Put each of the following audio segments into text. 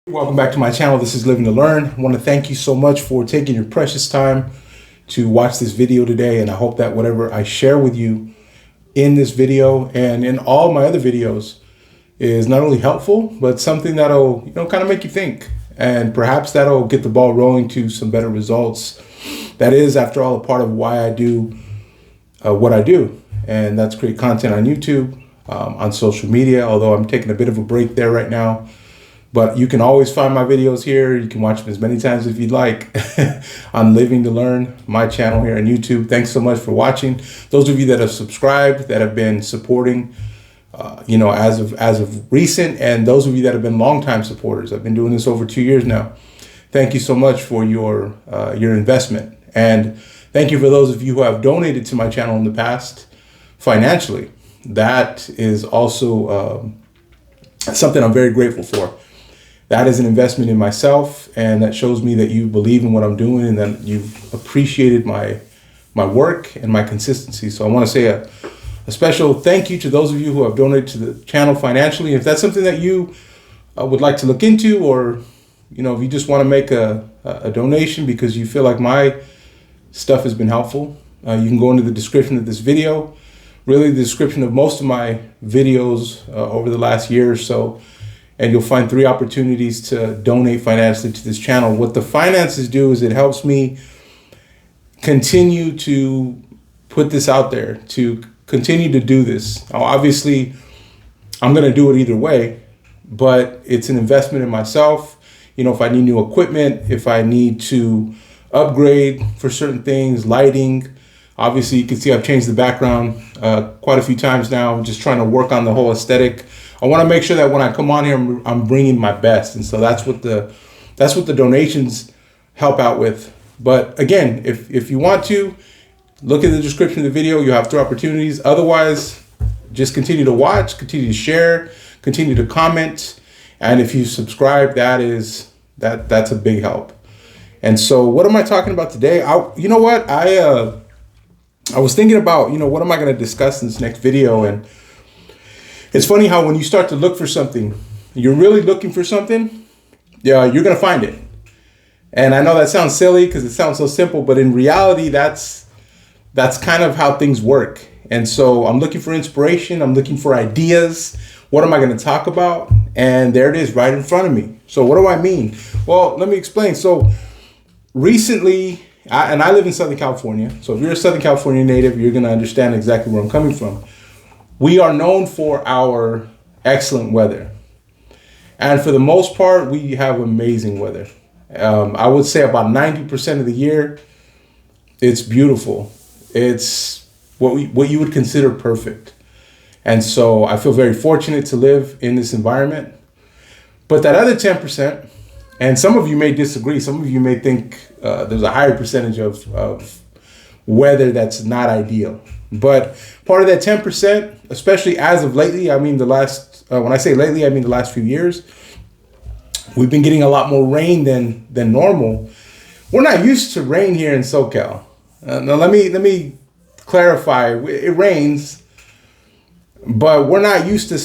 Welcome back to my channel. This is Living to Learn. I want to thank you so much for taking your precious time to watch this video today, and I hope that whatever I share with you in this video and in all my other videos is not only helpful, but something that'll kind of make you think, and perhaps that'll get the ball rolling to some better results. That is, after all, a part of why I do what I do, and that's create content on YouTube, on social media, although I'm taking a bit of a break there right now. But you can always find my videos here. You can watch them as many times if you'd like on Living to Learn, my channel here on YouTube. Thanks so much for watching. Those of you that have subscribed, that have been supporting, as of recent, and those of you that have been longtime supporters. I've been doing this over 2 years now. Thank you so much for your investment. And thank you for those of you who have donated to my channel in the past financially. That is also something I'm very grateful for. That is an investment in myself, and that shows me that you believe in what I'm doing and that you've appreciated my work and my consistency. So I want to say a special thank you to those of you who have donated to the channel financially. If that's something that you would like to look into, or if you just want to make a donation because you feel like my stuff has been helpful, you can go into the description of this video, really the description of most of my videos over the last year or so, and you'll find 3 opportunities to donate financially to this channel. What the finances do is it helps me continue to put this out there, to continue to do this. Now, obviously, I'm going to do it either way, but it's an investment in myself. If I need new equipment, if I need to upgrade for certain things, lighting. Obviously, you can see I've changed the background quite a few times now. I'm just trying to work on the whole aesthetic. I want to make sure that when I come on here, I'm bringing my best, and so that's what the donations help out with. But again, if you want to look at the description of the video, you have 3 opportunities. Otherwise, just continue to watch, continue to share, continue to comment, and if you subscribe, that's a big help. And so, what am I talking about today? I was thinking about what am I going to discuss in this next video, and it's funny how when you start to look for something, you're really looking for something, you're going to find it. And I know that sounds silly because it sounds so simple, but in reality, that's kind of how things work. And so I'm looking for inspiration. I'm looking for ideas. What am I going to talk about? And there it is right in front of me. So what do I mean? Well, let me explain. So recently, I live in Southern California. So if you're a Southern California native, you're going to understand exactly where I'm coming from. We are known for our excellent weather. And for the most part, we have amazing weather. I would say about 90% of the year, it's beautiful. It's what you would consider perfect. And so I feel very fortunate to live in this environment. But that other 10%, and some of you may disagree, some of you may think there's a higher percentage of weather that's not ideal. But part of that 10%, especially as of lately, when I say lately, I mean the last few years, we've been getting a lot more rain than normal. We're not used to rain here in SoCal. Now let me clarify. It rains, but we're not used to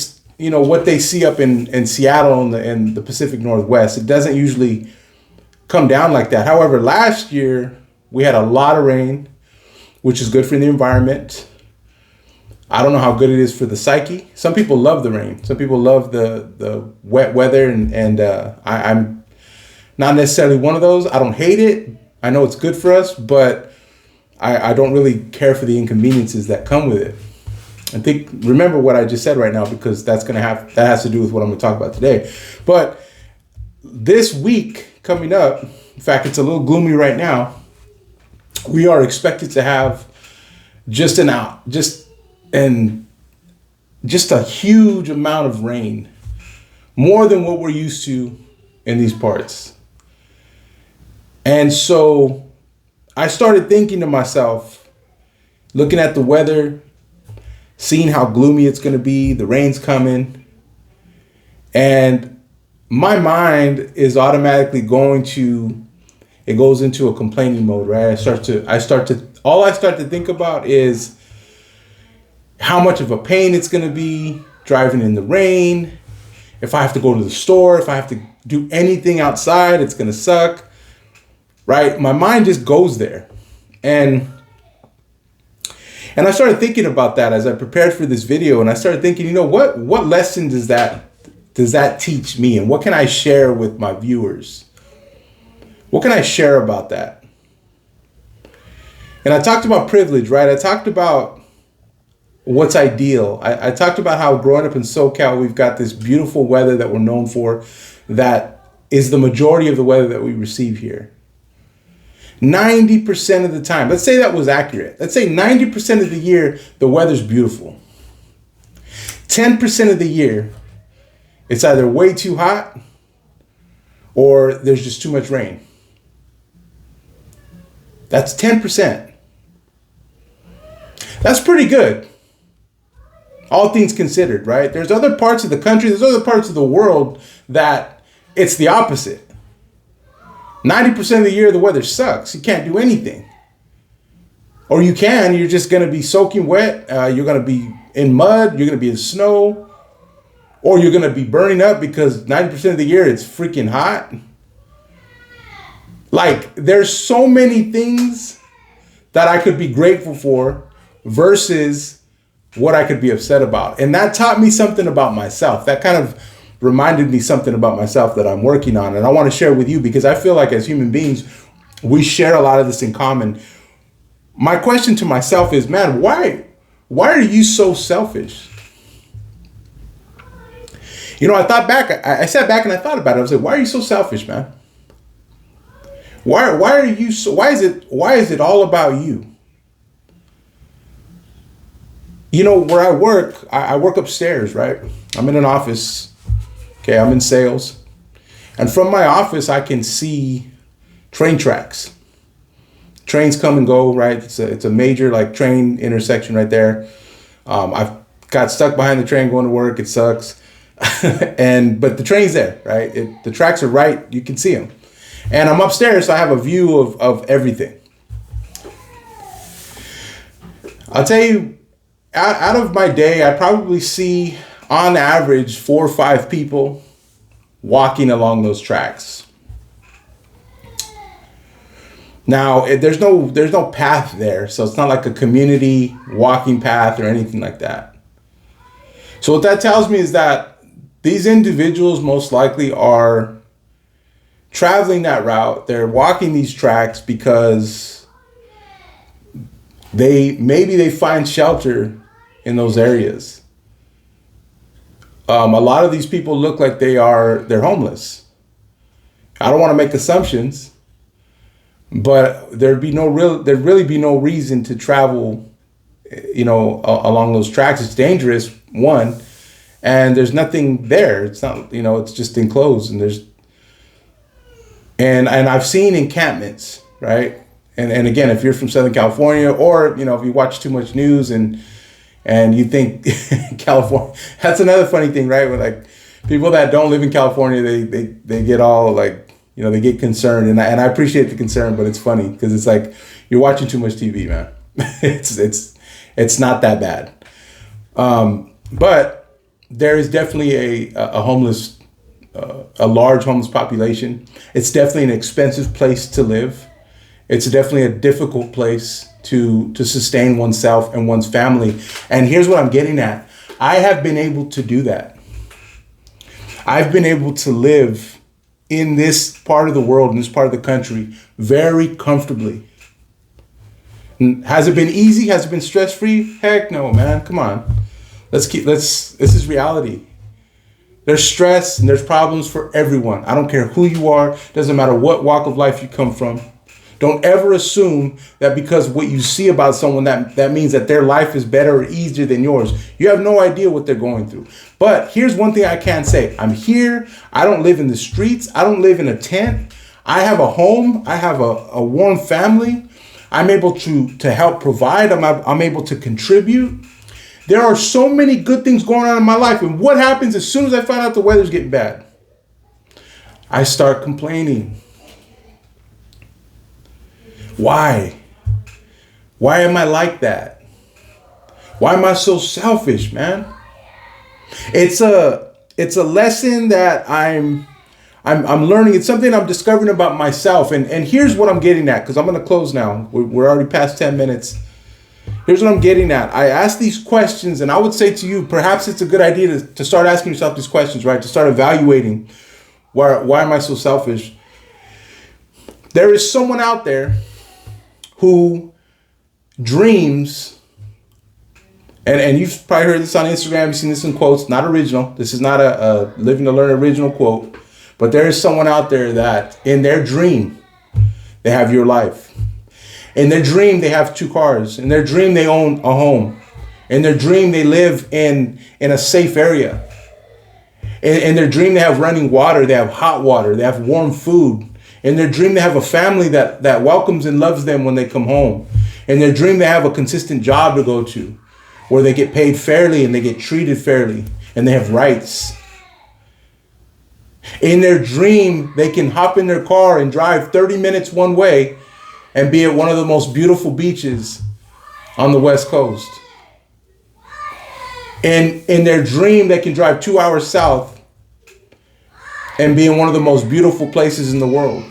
what they see up in Seattle and the Pacific Northwest. It doesn't usually come down like that. However, last year we had a lot of rain, which is good for the environment. I don't know how good it is for the psyche. Some people love the rain. Some people love the wet weather, and I'm not necessarily one of those. I don't hate it. I know it's good for us, but I don't really care for the inconveniences that come with it. Remember what I just said right now, because that has to do with what I'm going to talk about today. But this week coming up, in fact, it's a little gloomy right now. We are expected to have just a huge amount of rain, more than what we're used to in these parts. And so I started thinking to myself, looking at the weather, seeing how gloomy it's going to be, the rain's coming, and my mind is automatically it goes into a complaining mode, right? All I start to think about is how much of a pain it's going to be driving in the rain, if I have to go to the store, if I have to do anything outside. It's going to suck, right? My mind just goes there. And I started thinking about that as I prepared for this video. And I started thinking, you know, what lesson does that teach me? And what can I share with my viewers? What can I share about that? And I talked about privilege, right? I talked about what's ideal. I talked about how growing up in SoCal, we've got this beautiful weather that we're known for that is the majority of the weather that we receive here. 90% of the time, let's say that was accurate. Let's say 90% of the year, the weather's beautiful. 10% of the year, it's either way too hot or there's just too much rain. That's 10%. That's pretty good. All things considered, right? There's other parts of the country, there's other parts of the world that it's the opposite. 90% of the year, the weather sucks. You can't do anything. Or you can, you're just going to be soaking wet. You're going to be in mud. You're going to be in snow. Or you're going to be burning up because 90% of the year it's freaking hot. Like, there's so many things that I could be grateful for versus what I could be upset about. And that taught me something about myself. That kind of reminded me something about myself that I'm working on. And I want to share with you because I feel like as human beings, we share a lot of this in common. My question to myself is, man, why are you so selfish? You know, I sat back and I thought about it. I was like, why are you so selfish, man? Why are you so, why is it all about you? You know, where I work upstairs, right? I'm in an office. Okay, I'm in sales. And from my office, I can see train tracks. Trains come and go, right? It's a major like train intersection right there. I've got stuck behind the train going to work. It sucks. But the train's there, right? The tracks are right. You can see them. And I'm upstairs, so I have a view of everything. I'll tell you, out of my day, I probably see on average 4 or 5 people walking along those tracks. Now, there's no path there, so it's not like a community walking path or anything like that. So what that tells me is that these individuals most likely are traveling that route. They're walking these tracks because they find shelter in those areas. A lot of these people look like they're homeless. I don't want to make assumptions, but there'd really be no reason to travel, you know, along those tracks. It's dangerous, one, and there's nothing there. It's not, you know, it's just enclosed, and I've seen encampments, right? And again, if you're from Southern California, or, you know, if you watch too much news and you think California, that's another funny thing, right? With like people that don't live in California, they get all like, you know, they get concerned, and I appreciate the concern, but it's funny because it's like you're watching too much TV, man. it's not that bad, but there is definitely a homeless, a large homeless population. It's definitely an expensive place to live. It's definitely a difficult place to sustain oneself and one's family. And here's what I'm getting at. I have been able to do that. I've been able to live in this part of the world, in this part of the country, very comfortably. Has it been easy? Has it been stress-free? Heck no, man. Come on. This is reality. There's stress and there's problems for everyone. I don't care who you are. Doesn't matter what walk of life you come from. Don't ever assume that because what you see about someone that means that their life is better or easier than yours. You have no idea what they're going through. But here's one thing I can say. I'm here. I don't live in the streets. I don't live in a tent. I have a home. I have a warm family. I'm able to help provide. I'm able to contribute. There are so many good things going on in my life. And what happens as soon as I find out the weather's getting bad? I start complaining. Why? Why am I like that? Why am I so selfish, man? It's a lesson that I'm I'm learning. It's something I'm discovering about myself. And here's what I'm getting at, because I'm going to close now. We're already past 10 minutes. Here's what I'm getting at. I ask these questions, and I would say to you, perhaps it's a good idea to start asking yourself these questions, right? To start evaluating, why am I so selfish? There is someone out there who dreams, and you've probably heard this on Instagram, you've seen this in quotes, not original. This is not a Living to Learn original quote, but there is someone out there that in their dream, they have your life. In their dream, they have 2 cars. In their dream, they own a home. In their dream, they live in a safe area. In their dream, they have running water. They have hot water. They have warm food. In their dream, they have a family that welcomes and loves them when they come home. In their dream, they have a consistent job to go to where they get paid fairly and they get treated fairly and they have rights. In their dream, they can hop in their car and drive 30 minutes one way and be at one of the most beautiful beaches on the West Coast. In their dream, they can drive 2 hours south and be in one of the most beautiful places in the world.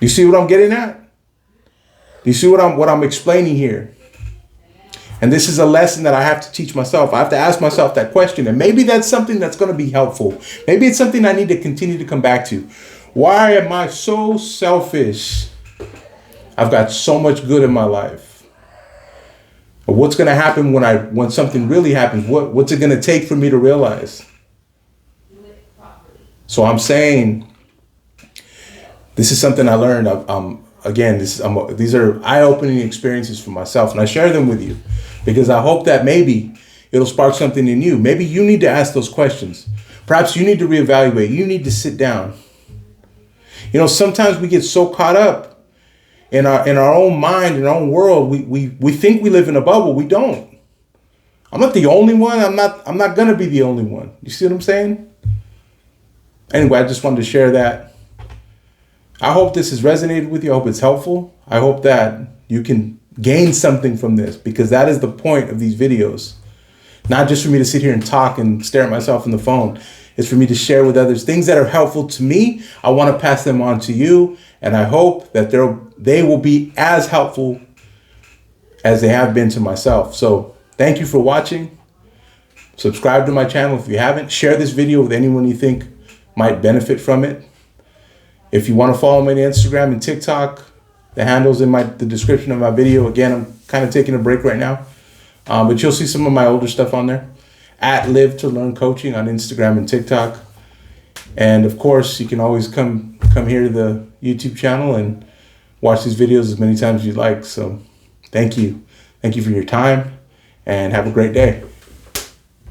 You see what I'm getting at? You see what I'm explaining here? And this is a lesson that I have to teach myself. I have to ask myself that question. And maybe that's something that's going to be helpful. Maybe it's something I need to continue to come back to. Why am I so selfish? I've got so much good in my life. But what's going to happen when something really happens? What's it going to take for me to realize? So I'm saying, this is something I learned. Again, these are eye-opening experiences for myself, and I share them with you because I hope that maybe it'll spark something in you. Maybe you need to ask those questions. Perhaps you need to reevaluate. You need to sit down. You know, sometimes we get so caught up in our own mind, in our own world. We think we live in a bubble. We don't. I'm not the only one. I'm not gonna be the only one. You see what I'm saying? Anyway, I just wanted to share that. I hope this has resonated with you. I hope it's helpful. I hope that you can gain something from this, because that is the point of these videos. Not just for me to sit here and talk and stare at myself in the phone. It's for me to share with others things that are helpful to me. I want to pass them on to you. And I hope that they will be as helpful as they have been to myself. So thank you for watching. Subscribe to my channel if you haven't. Share this video with anyone you think might benefit from it. If you want to follow me on Instagram and TikTok, the handle's in the description of my video. Again, I'm kind of taking a break right now, but you'll see some of my older stuff on there. At Live to Learn Coaching on Instagram and TikTok. And of course, you can always come here to the YouTube channel and watch these videos as many times as you'd like. So thank you. Thank you for your time and have a great day.